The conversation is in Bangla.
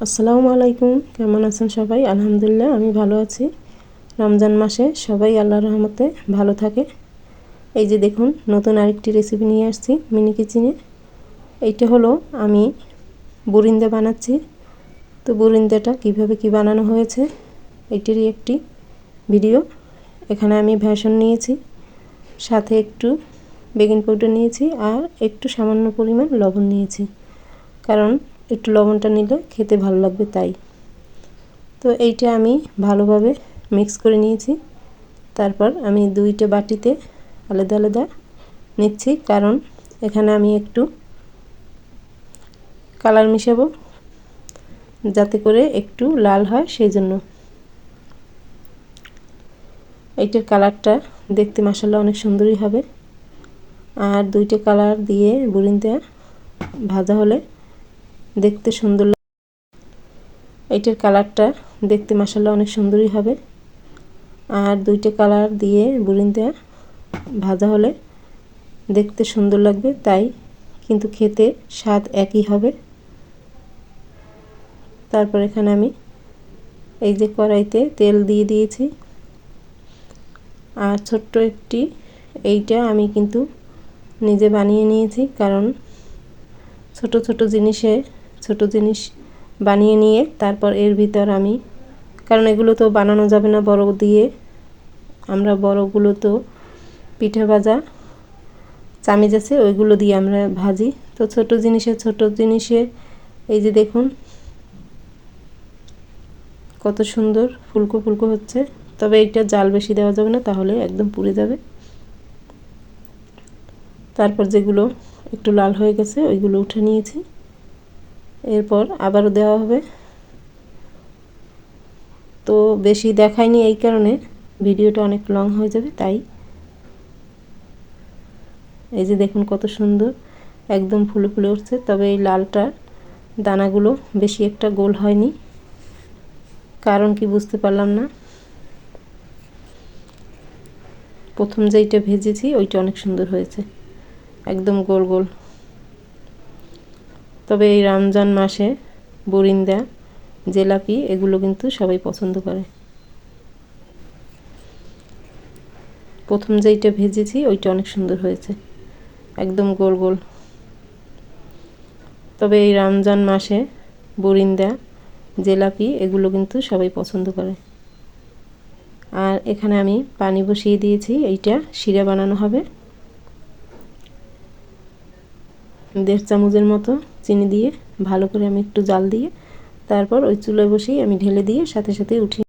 আসসালামু আলাইকুম, কেমন আছেন সবাই? আলহামদুলিল্লাহ আমি ভালো আছি। রমজান মাসে সবাই আল্লাহর রহমতে ভালো থাকে। এই যে দেখুন, নতুন আরেকটি রেসিপি নিয়ে আসছি মিনি কিচেনে। এইটা হলো আমি বুরিন্দা বানাচ্ছি। তো বুরিন্দাটা কিভাবে কি বানানো হয়েছে এইটারই একটি ভিডিও। এখানে আমি বেসন নিয়েছি, সাথে একটু বেকিং পাউডার নিয়েছি আর একটু সামান্য পরিমাণ লবণ নিয়েছি, কারণ একটু লবণটা নিলে খেতে ভালো লাগবে তাই। তো এইটা আমি ভালোভাবে মিক্স করে নিয়েছি। তারপর আমি দুইটা বাটিতে আলাদা আলাদা নিচ্ছি, কারণ এখানে আমি একটু কালার মিশাবো, যাতে করে একটু লাল হয়, সেই জন্য। এইটার কালারটা দেখতে মাশাআল্লাহ অনেক সুন্দরই হবে। আর দুইটা কালার দিয়ে বুরিন্দা ভাজা হলে দেখতে সুন্দর। এইটার কালারটা দেখতে মাশাআল্লাহ অনেক সুন্দরই হবে। আর দুইটা কালার দিয়ে বুরিন্দা ভাজা হলে দেখতে সুন্দর লাগবে তাই, কিন্তু খেতে স্বাদ একই হবে। তারপর এখানে আমি এই যে কড়াইতে তেল দিয়ে দিয়েছি। আর ছোট্ট একটি এইটা আমি কিন্তু নিজে বানিয়ে নিয়েছি, কারণ ছোট জিনিস বানিয়ে নিয়ে তারপর এর ভিতর আমি, কারণ এগুলো তো বানানো যাবে না বড় দিয়ে, আমরা বড়গুলো তো পিঠা ভাজা চামিচ আছে ওইগুলো দিয়ে আমরা ভাজি। তো ছোট জিনিসে এই যে দেখুন কত সুন্দর ফুলকো ফুলকো হচ্ছে। তবে এইটা জাল বেশি দেওয়া যাবে না, তাহলে একদম পুড়ে যাবে। তারপর যেগুলো একটু লাল হয়ে গেছে ওইগুলো উঠে নিয়েছি। এরপর আবারও দেওয়া হবে। তো বেশি দেখাইনি এই কারণে ভিডিওটা অনেক লং হয়ে যাবে তাই। এই যে দেখুন কত সুন্দর একদম ফুলে ফুলে উঠছে। তবে এই লালটার দানাগুলো বেশি একটা গোল হয়নি, কারণ কি বুঝতে পারলাম না। প্রথম যেইটা ভেজেছি ওইটা অনেক সুন্দর হয়েছে, একদম গোল গোল। তবে এই রমজান মাসে বুরিন্দা, জিলাপি এগুলো কিন্তু সবাই পছন্দ করে। প্রথম যেইটা ভেজেছি ওইটা অনেক সুন্দর হয়েছে, একদম গোল গোল। তবে এই রমজান মাসে বুরিন্দা, জিলাপি এগুলো কিন্তু সবাই পছন্দ করে। আর এখানে আমি পানি বসিয়ে দিয়েছি, এইটা শিরা বানানো হবে। 1.5 চামচের মতো চিনি দিয়ে ভালো করে আমি একটু জাল দিয়ে তারপর ওই চুলায় বসিয়ে আমি ঢেলে দিয়ে সাথে সাথে উঠিয়ে